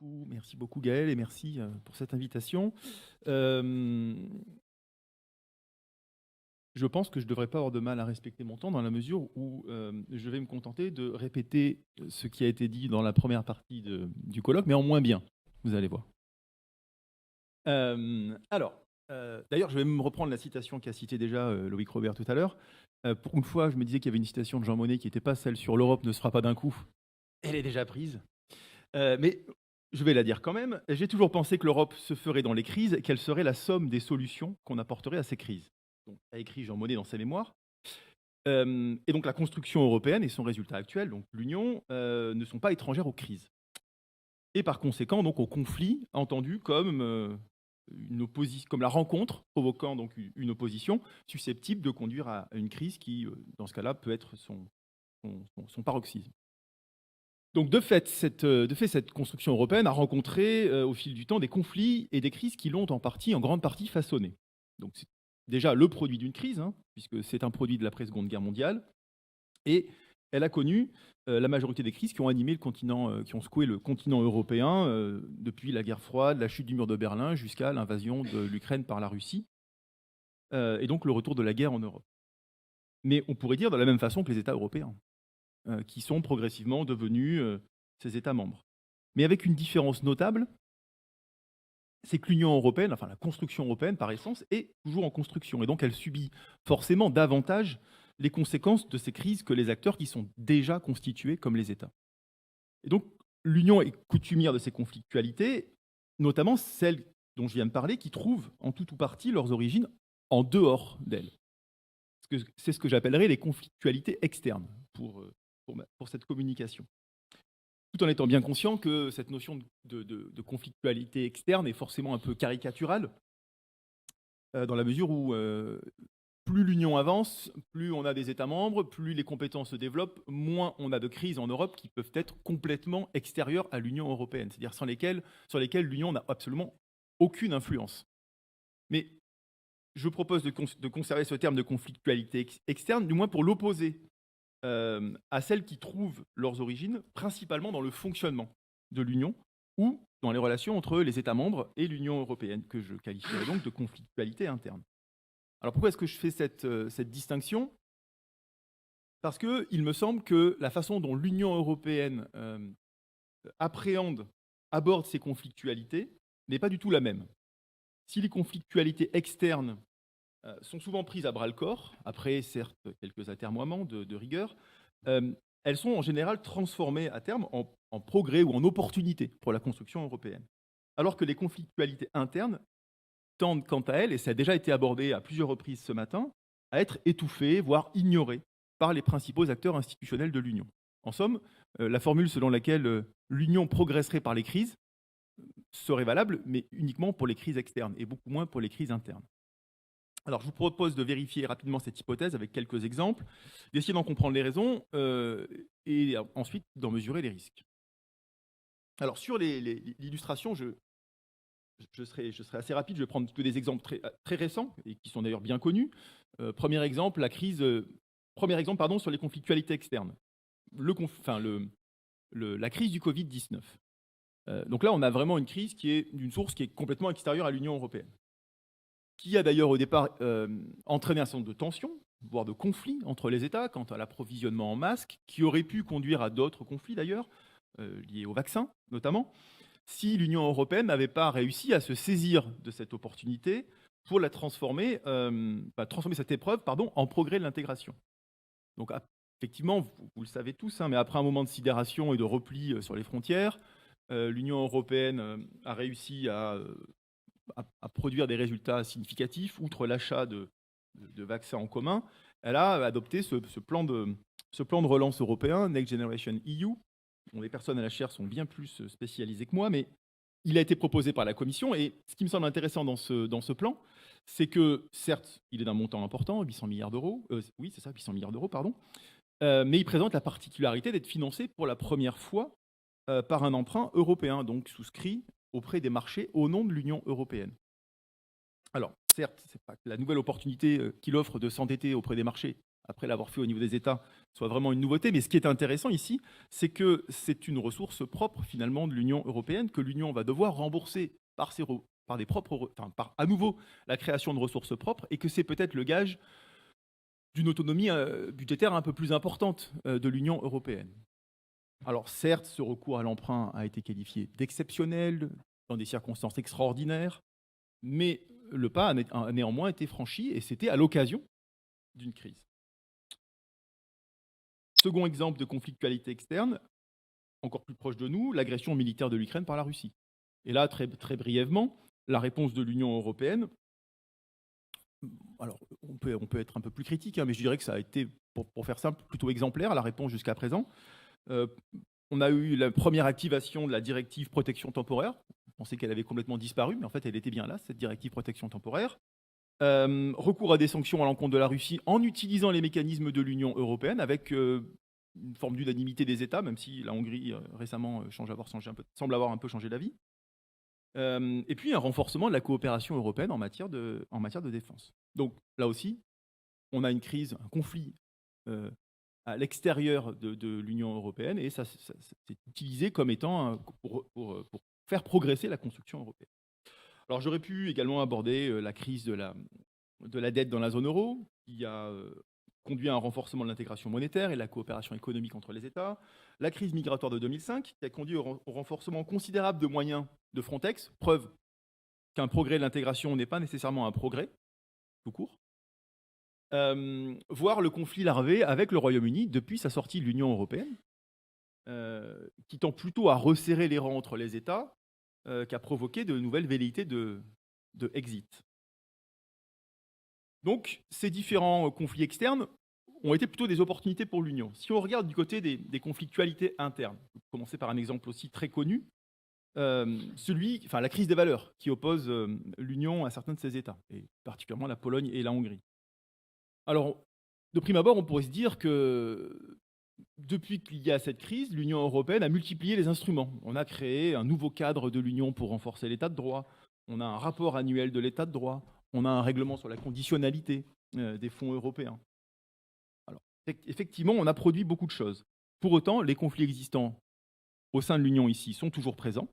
Merci beaucoup Gaël et merci pour cette invitation. Euh, je pense que je ne devrais pas avoir de mal à respecter mon temps dans la mesure où je vais me contenter de répéter ce qui a été dit dans la première partie du colloque, mais en moins bien, vous allez voir. D'ailleurs, je vais me reprendre la citation qu'a citée déjà Loïc Robert tout à l'heure. Pour une fois, je me disais qu'il y avait une citation de Jean Monnet qui n'était pas celle sur l'Europe ne se fera pas d'un coup. Elle est déjà prise. Mais je vais la dire quand même. J'ai toujours pensé que l'Europe se ferait dans les crises, qu'elle serait la somme des solutions qu'on apporterait à ces crises. Donc, a écrit Jean Monnet dans ses mémoires. Et donc la construction européenne et son résultat actuel, donc l'Union, ne sont pas étrangères aux crises. Et par conséquent, donc aux conflits entendus comme comme la rencontre provoquant donc une opposition susceptible de conduire à une crise qui, dans ce cas-là, peut être son paroxysme. Donc cette construction européenne a rencontré au fil du temps des conflits et des crises qui l'ont en grande partie façonné. Donc c'est déjà le produit d'une crise, hein, puisque c'est un produit de l'après-Seconde Guerre mondiale, et elle a connu la majorité des crises qui ont animé le continent, qui ont secoué le continent européen depuis la guerre froide, la chute du mur de Berlin, jusqu'à l'invasion de l'Ukraine par la Russie, et donc le retour de la guerre en Europe. Mais on pourrait dire de la même façon que les États européens, qui sont progressivement devenus ces États membres. Mais avec une différence notable, c'est que l'Union européenne, enfin la construction européenne par essence, est toujours en construction. Et donc elle subit forcément davantage les conséquences de ces crises que les acteurs qui sont déjà constitués comme les États. Et donc l'Union est coutumière de ces conflictualités, notamment celles dont je viens de parler, qui trouvent en tout ou partie leurs origines en dehors d'elle. C'est ce que j'appellerais les conflictualités externes pour cette communication. Tout en étant bien conscient que cette notion de conflictualité externe est forcément un peu caricaturale, dans la mesure où plus l'Union avance, plus on a des États membres, plus les compétences se développent, moins on a de crises en Europe qui peuvent être complètement extérieures à l'Union européenne, c'est-à-dire sur lesquelles l'Union n'a absolument aucune influence. Mais je propose de conserver ce terme de conflictualité externe, du moins pour l'opposer à celles qui trouvent leurs origines principalement dans le fonctionnement de l'Union ou dans les relations entre les États membres et l'Union européenne, que je qualifierais donc de conflictualité interne. Alors pourquoi est-ce que je fais cette distinction? Parce qu'il me semble que la façon dont l'Union européenne aborde ces conflictualités n'est pas du tout la même. Si les conflictualités externes sont souvent prises à bras-le-corps, après certes quelques atermoiements de rigueur, elles sont en général transformées à terme en progrès ou en opportunités pour la construction européenne. Alors que les conflictualités internes tendent quant à elles, et ça a déjà été abordé à plusieurs reprises ce matin, à être étouffées, voire ignorées par les principaux acteurs institutionnels de l'Union. En somme, la formule selon laquelle l'Union progresserait par les crises serait valable, mais uniquement pour les crises externes et beaucoup moins pour les crises internes. Alors, je vous propose de vérifier rapidement cette hypothèse avec quelques exemples, d'essayer d'en comprendre les raisons et ensuite d'en mesurer les risques. Alors, sur l'illustration, je serai assez rapide, je vais prendre que des exemples très récents et qui sont d'ailleurs bien connus. Premier exemple, sur les conflictualités externes. La crise du Covid-19. Donc là, on a vraiment une crise qui est d'une source qui est complètement extérieure à l'Union européenne, qui a d'ailleurs au départ entraîné un certain nombre de tensions, voire de conflits entre les États quant à l'approvisionnement en masques, qui aurait pu conduire à d'autres conflits d'ailleurs, liés au vaccin notamment, si l'Union européenne n'avait pas réussi à se saisir de cette opportunité pour transformer cette épreuve en progrès de l'intégration. Donc effectivement, vous le savez tous, hein, mais après un moment de sidération et de repli sur les frontières, l'Union européenne a réussi à produire des résultats significatifs, outre l'achat de vaccins en commun. Elle a adopté ce plan de relance européen, Next Generation EU, dont les personnes à la chaire sont bien plus spécialisées que moi, mais il a été proposé par la Commission. Et ce qui me semble intéressant dans ce plan, c'est que, certes, il est d'un montant important, 800 milliards d'euros, 800 milliards d'euros, pardon, mais il présente la particularité d'être financé pour la première fois par un emprunt européen, donc souscrit auprès des marchés au nom de l'Union européenne. Alors, certes, ce n'est pas la nouvelle opportunité qu'il offre de s'endetter auprès des marchés après l'avoir fait au niveau des États, soit vraiment une nouveauté. Mais ce qui est intéressant ici, c'est que c'est une ressource propre finalement de l'Union européenne que l'Union va devoir rembourser par des propres, enfin, par à nouveau la création de ressources propres, et que c'est peut-être le gage d'une autonomie budgétaire un peu plus importante de l'Union européenne. Alors certes, ce recours à l'emprunt a été qualifié d'exceptionnel, dans des circonstances extraordinaires, mais le pas a néanmoins été franchi, et c'était à l'occasion d'une crise. Second exemple de conflictualité externe, encore plus proche de nous, l'agression militaire de l'Ukraine par la Russie. Et là, très, très brièvement, la réponse de l'Union européenne, alors on peut être un peu plus critique, hein, mais je dirais que ça a été, pour faire simple, plutôt exemplaire, la réponse jusqu'à présent. On a eu la première activation de la directive protection temporaire. On pensait qu'elle avait complètement disparu, mais en fait, elle était bien là, cette directive protection temporaire. Recours à des sanctions à l'encontre de la Russie en utilisant les mécanismes de l'Union européenne avec une forme d'unanimité des États, même si la Hongrie récemment semble avoir un peu changé d'avis. Et puis un renforcement de la coopération européenne en matière de défense. Donc là aussi, on a une crise, un conflit à l'extérieur de l'Union européenne, et ça c'est utilisé comme étant pour faire progresser la construction européenne. Alors j'aurais pu également aborder la crise de la dette dans la zone euro, qui a conduit à un renforcement de l'intégration monétaire et de la coopération économique entre les États, la crise migratoire de 2005, qui a conduit au renforcement considérable de moyens de Frontex, preuve qu'un progrès de l'intégration n'est pas nécessairement un progrès, tout court, voire le conflit larvé avec le Royaume-Uni depuis sa sortie de l'Union européenne, qui tend plutôt à resserrer les rangs entre les États qu'à provoquer de nouvelles velléités de exit. Donc, ces différents conflits externes ont été plutôt des opportunités pour l'Union. Si on regarde du côté des conflictualités internes, on peut commencer par un exemple aussi très connu, la crise des valeurs qui oppose l'Union à certains de ses États, et particulièrement la Pologne et la Hongrie. Alors, de prime abord, on pourrait se dire que depuis qu'il y a cette crise, l'Union européenne a multiplié les instruments. On a créé un nouveau cadre de l'Union pour renforcer l'état de droit, on a un rapport annuel de l'état de droit, on a un règlement sur la conditionnalité des fonds européens. Alors, effectivement, on a produit beaucoup de choses. Pour autant, les conflits existants au sein de l'Union ici sont toujours présents,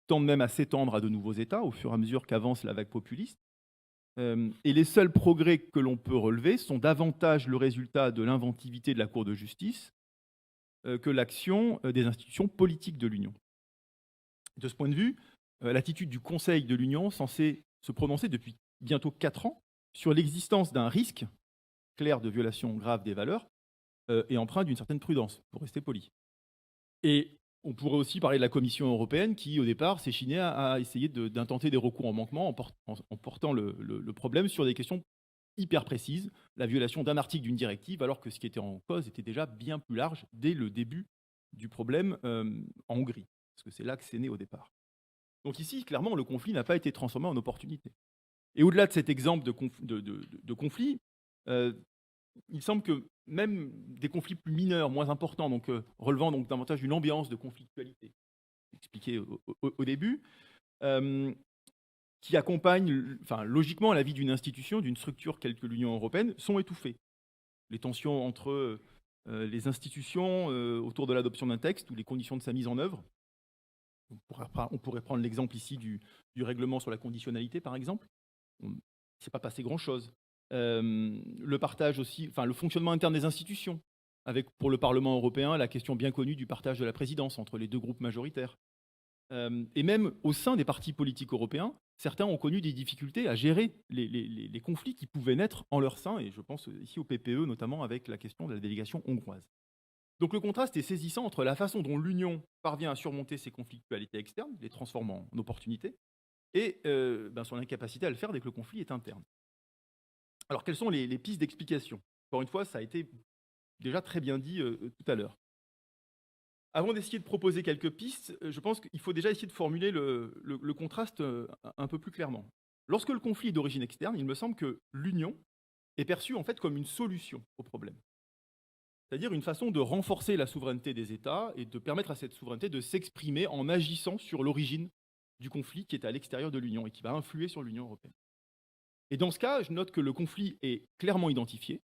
tendent même à s'étendre à de nouveaux États au fur et à mesure qu'avance la vague populiste. Et les seuls progrès que l'on peut relever sont davantage le résultat de l'inventivité de la Cour de justice que l'action des institutions politiques de l'Union. De ce point de vue, l'attitude du Conseil de l'Union, censé se prononcer depuis bientôt 4 ans sur l'existence d'un risque clair de violation grave des valeurs, est empreinte d'une certaine prudence, pour rester poli. Et on pourrait aussi parler de la Commission européenne qui, au départ, s'échinait à essayer d'intenter des recours en manquement en portant le problème sur des questions hyper précises, la violation d'un article d'une directive, alors que ce qui était en cause était déjà bien plus large dès le début du problème en Hongrie, parce que c'est là que c'est né au départ. Donc ici, clairement, le conflit n'a pas été transformé en opportunité. Et au-delà de cet exemple de conflit, il semble que même des conflits plus mineurs, moins importants, donc relevant donc davantage d'une ambiance de conflictualité, expliqué au début, qui accompagnent logiquement la vie d'une institution, d'une structure telle que l'Union européenne, sont étouffées. Les tensions entre les institutions autour de l'adoption d'un texte ou les conditions de sa mise en œuvre. On pourrait prendre l'exemple ici du règlement sur la conditionnalité, par exemple. Il ne s'est pas passé grand-chose. Le partage aussi, le fonctionnement interne des institutions, avec pour le Parlement européen la question bien connue du partage de la présidence entre les deux groupes majoritaires. Et même au sein des partis politiques européens, certains ont connu des difficultés à gérer les conflits qui pouvaient naître en leur sein, et je pense ici au PPE, notamment avec la question de la délégation hongroise. Donc le contraste est saisissant entre la façon dont l'Union parvient à surmonter ces conflictualités externes, les transformant en opportunités, et son incapacité à le faire dès que le conflit est interne. Alors, quelles sont les pistes d'explication? Encore une fois, ça a été déjà très bien dit tout à l'heure. Avant d'essayer de proposer quelques pistes, je pense qu'il faut déjà essayer de formuler le contraste un peu plus clairement. Lorsque le conflit est d'origine externe, il me semble que l'Union est perçue en fait comme une solution au problème. C'est-à-dire une façon de renforcer la souveraineté des États et de permettre à cette souveraineté de s'exprimer en agissant sur l'origine du conflit qui est à l'extérieur de l'Union et qui va influer sur l'Union européenne. Et dans ce cas, je note que le conflit est clairement identifié,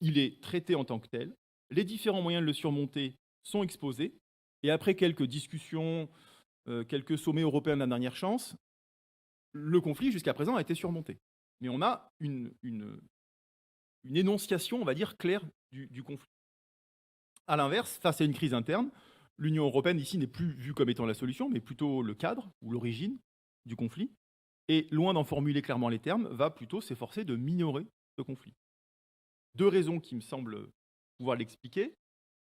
il est traité en tant que tel, les différents moyens de le surmonter sont exposés, et après quelques discussions, quelques sommets européens de la dernière chance, le conflit jusqu'à présent a été surmonté. Mais on a une énonciation, on va dire, claire du conflit. À l'inverse, face à une crise interne, l'Union européenne ici n'est plus vue comme étant la solution, mais plutôt le cadre ou l'origine du conflit. Et loin d'en formuler clairement les termes, va plutôt s'efforcer de minorer ce conflit. Deux raisons qui me semblent pouvoir l'expliquer.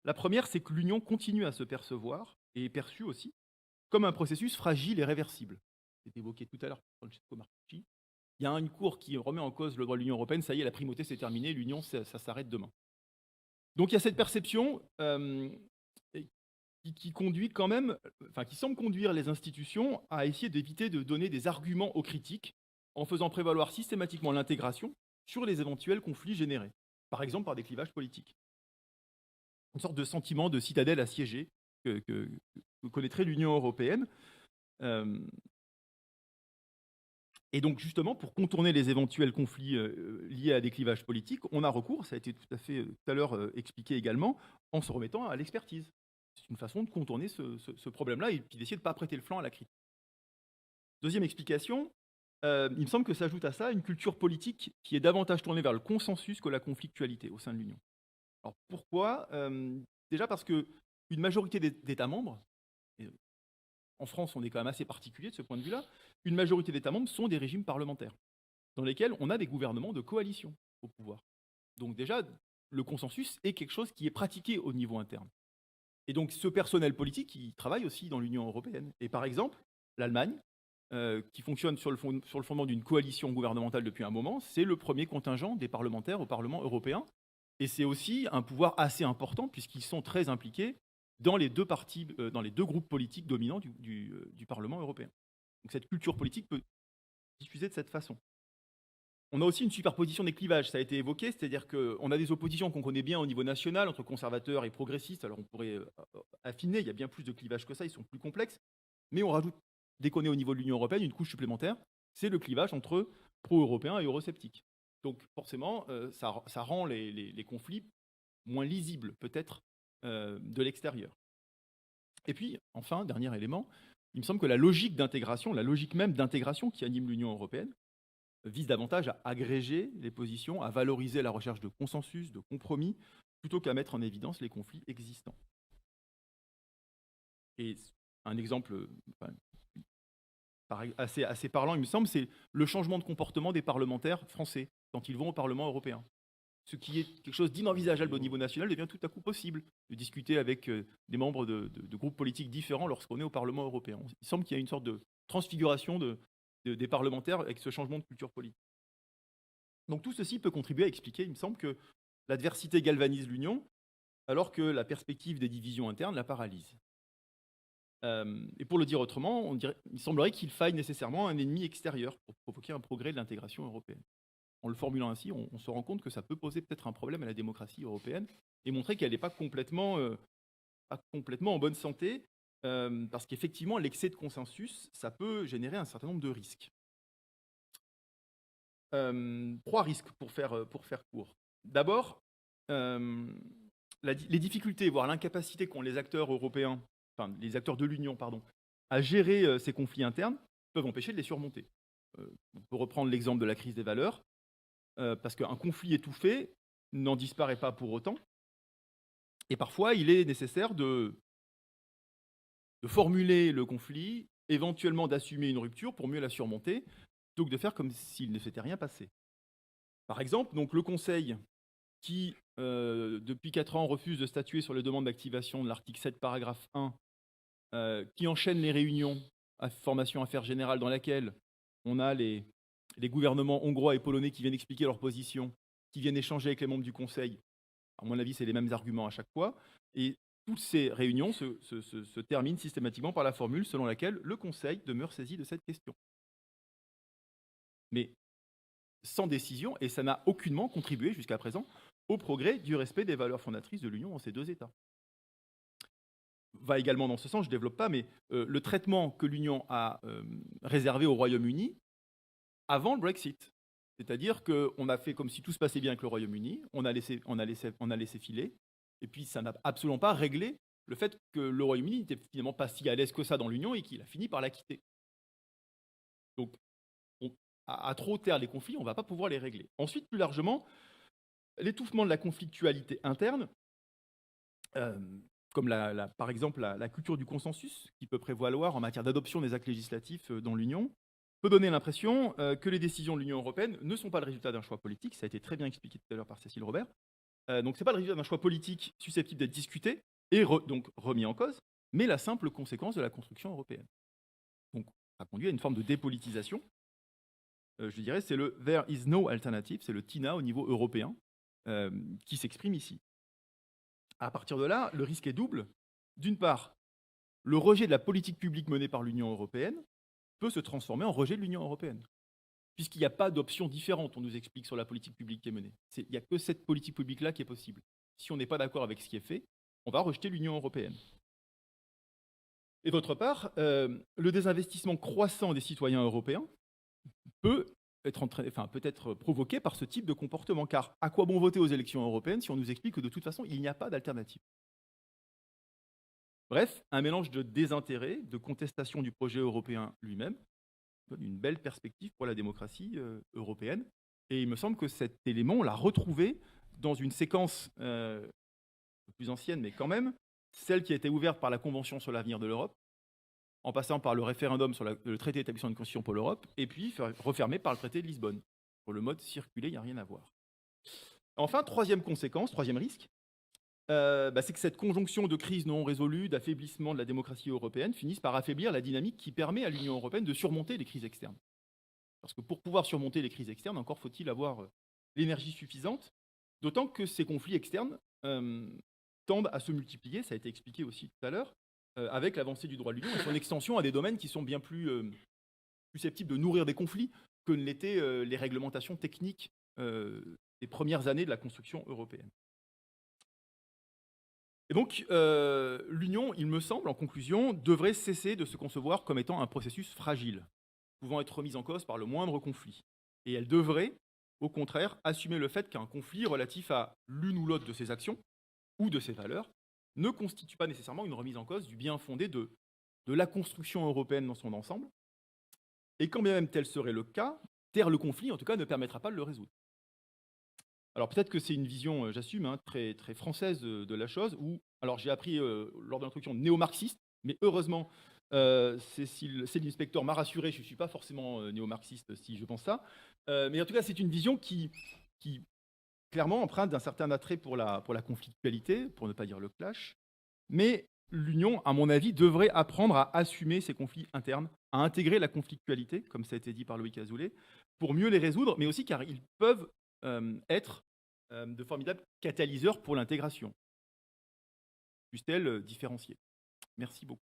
La première, c'est que l'Union continue à se percevoir, et est perçue aussi, comme un processus fragile et réversible. C'était évoqué tout à l'heure par Francesco Marcucci. Il y a une cour qui remet en cause le droit de l'Union européenne, ça y est, la primauté c'est terminé, l'Union, ça s'arrête demain. Donc il y a cette perception qui conduit quand même, qui semble conduire les institutions à essayer d'éviter de donner des arguments aux critiques en faisant prévaloir systématiquement l'intégration sur les éventuels conflits générés, par exemple par des clivages politiques. Une sorte de sentiment de citadelle assiégée que connaîtrait l'Union européenne. Et donc justement, pour contourner les éventuels conflits liés à des clivages politiques, on a recours, ça a été tout à l'heure expliqué également, en se remettant à l'expertise. C'est une façon de contourner ce problème-là et puis d'essayer de ne pas prêter le flanc à la critique. Deuxième explication, il me semble que s'ajoute à ça une culture politique qui est davantage tournée vers le consensus que la conflictualité au sein de l'Union. Alors pourquoi Déjà parce qu'une majorité d'États membres, et en France on est quand même assez particulier de ce point de vue-là, une majorité d'États membres sont des régimes parlementaires, dans lesquels on a des gouvernements de coalition au pouvoir. Donc déjà, le consensus est quelque chose qui est pratiqué au niveau interne. Et donc ce personnel politique, il travaille aussi dans l'Union européenne. Et par exemple, l'Allemagne, qui fonctionne sur le fondement d'une coalition gouvernementale depuis un moment, c'est le premier contingent des parlementaires au Parlement européen. Et c'est aussi un pouvoir assez important, puisqu'ils sont très impliqués dans les deux groupes politiques dominants du Parlement européen. Donc cette culture politique peut diffuser de cette façon. On a aussi une superposition des clivages, ça a été évoqué, c'est-à-dire qu'on a des oppositions qu'on connaît bien au niveau national, entre conservateurs et progressistes. Alors on pourrait affiner, il y a bien plus de clivages que ça, ils sont plus complexes. Mais on rajoute, dès qu'on est au niveau de l'Union européenne, une couche supplémentaire, c'est le clivage entre pro-européens et eurosceptiques. Donc forcément, ça rend les conflits moins lisibles, peut-être, de l'extérieur. Et puis, enfin, dernier élément, il me semble que la logique d'intégration, la logique même d'intégration qui anime l'Union européenne, vise davantage à agréger les positions, à valoriser la recherche de consensus, de compromis, plutôt qu'à mettre en évidence les conflits existants. Et un exemple assez parlant, il me semble, c'est le changement de comportement des parlementaires français quand ils vont au Parlement européen. Ce qui est quelque chose d'inenvisageable au niveau national devient tout à coup possible de discuter avec des membres de groupes politiques différents lorsqu'on est au Parlement européen. Il semble qu'il y a une sorte de transfiguration des parlementaires avec ce changement de culture politique. Donc tout ceci peut contribuer à expliquer, il me semble, que l'adversité galvanise l'Union, alors que la perspective des divisions internes la paralyse. Et pour le dire autrement, il semblerait qu'il faille nécessairement un ennemi extérieur pour provoquer un progrès de l'intégration européenne. En le formulant ainsi, on se rend compte que ça peut poser peut-être un problème à la démocratie européenne et montrer qu'elle n'est pas complètement en bonne santé, parce qu'effectivement, l'excès de consensus, ça peut générer un certain nombre de risques. 3 risques pour faire court. D'abord, les difficultés, voire l'incapacité qu'ont les acteurs européens, enfin les acteurs de l'Union, pardon, à gérer ces conflits internes peuvent empêcher de les surmonter. On peut reprendre l'exemple de la crise des valeurs, parce qu'un conflit étouffé n'en disparaît pas pour autant. Et parfois, il est nécessaire de formuler le conflit, éventuellement d'assumer une rupture pour mieux la surmonter, plutôt que de faire comme s'il ne s'était rien passé. Par exemple, donc, le Conseil qui, depuis 4 ans, refuse de statuer sur les demandes d'activation de l'article 7, paragraphe 1, qui enchaîne les réunions à formation affaires générales dans laquelle on a les gouvernements hongrois et polonais qui viennent expliquer leur position, qui viennent échanger avec les membres du Conseil. À mon avis, c'est les mêmes arguments à chaque fois. Et toutes ces réunions se terminent systématiquement par la formule selon laquelle le Conseil demeure saisi de cette question. Mais sans décision, et ça n'a aucunement contribué jusqu'à présent au progrès du respect des valeurs fondatrices de l'Union dans ces deux États. Va également dans ce sens, je ne développe pas, mais le traitement que l'Union a réservé au Royaume-Uni avant le Brexit. C'est-à-dire qu'on a fait comme si tout se passait bien avec le Royaume-Uni, on a laissé filer, et puis ça n'a absolument pas réglé le fait que le Royaume-Uni n'était finalement pas si à l'aise que ça dans l'Union et qu'il a fini par la quitter. Donc, à trop taire les conflits, on ne va pas pouvoir les régler. Ensuite, plus largement, l'étouffement de la conflictualité interne, euh, comme par exemple la culture du consensus, qui peut prévaloir en matière d'adoption des actes législatifs dans l'Union, peut donner l'impression que les décisions de l'Union européenne ne sont pas le résultat d'un choix politique. Ça a été très bien expliqué tout à l'heure par Cécile Robert. Donc, ce n'est pas le résultat d'un choix politique susceptible d'être discuté et donc remis en cause, mais la simple conséquence de la construction européenne. Donc, ça conduit à une forme de dépolitisation. Je dirais, c'est le « there is no alternative », c'est le TINA au niveau européen qui s'exprime ici. À partir de là, le risque est double. D'une part, le rejet de la politique publique menée par l'Union européenne peut se transformer en rejet de l'Union européenne, puisqu'il n'y a pas d'option différente, on nous explique, sur la politique publique qui est menée. Il n'y a que cette politique publique-là qui est possible. Si on n'est pas d'accord avec ce qui est fait, on va rejeter l'Union européenne. Et d'autre part, le désinvestissement croissant des citoyens européens peut être provoqué par ce type de comportement. Car à quoi bon voter aux élections européennes si on nous explique que de toute façon, il n'y a pas d'alternative? Bref, un mélange de désintérêt, de contestation du projet européen lui-même, donne une belle perspective pour la démocratie européenne. Et il me semble que cet élément, on l'a retrouvé dans une séquence plus ancienne, mais quand même, celle qui a été ouverte par la Convention sur l'avenir de l'Europe, en passant par le référendum sur le traité d'établissement d'une constitution pour l'Europe, et puis refermé par le traité de Lisbonne. Pour le mode circulé, il n'y a rien à voir. Enfin, troisième conséquence, troisième risque, c'est que cette conjonction de crises non résolues, d'affaiblissement de la démocratie européenne, finisse par affaiblir la dynamique qui permet à l'Union européenne de surmonter les crises externes. Parce que pour pouvoir surmonter les crises externes, encore faut-il avoir l'énergie suffisante, d'autant que ces conflits externes tendent à se multiplier, ça a été expliqué aussi tout à l'heure, avec l'avancée du droit de l'Union et son extension à des domaines qui sont bien plus susceptibles de nourrir des conflits que ne l'étaient les réglementations techniques des premières années de la construction européenne. Et donc, l'Union, il me semble, en conclusion, devrait cesser de se concevoir comme étant un processus fragile, pouvant être remis en cause par le moindre conflit. Et elle devrait, au contraire, assumer le fait qu'un conflit relatif à l'une ou l'autre de ses actions ou de ses valeurs ne constitue pas nécessairement une remise en cause du bien fondé de la construction européenne dans son ensemble. Et quand bien même tel serait le cas, taire le conflit, en tout cas, ne permettra pas de le résoudre. Alors peut-être que c'est une vision, j'assume, très, très française de la chose, où, alors j'ai appris lors de l'introduction néo-marxiste, mais heureusement, Céline Spector m'a rassuré, je ne suis pas forcément néo-marxiste si je pense ça, mais en tout cas c'est une vision qui clairement empreinte d'un certain attrait pour la conflictualité, pour ne pas dire le clash, mais l'Union, à mon avis, devrait apprendre à assumer ces conflits internes, à intégrer la conflictualité, comme ça a été dit par Loïc Azoulay, pour mieux les résoudre, mais aussi car ils peuvent être de formidables catalyseurs pour l'intégration, puisse-t-elle différencier. Merci beaucoup.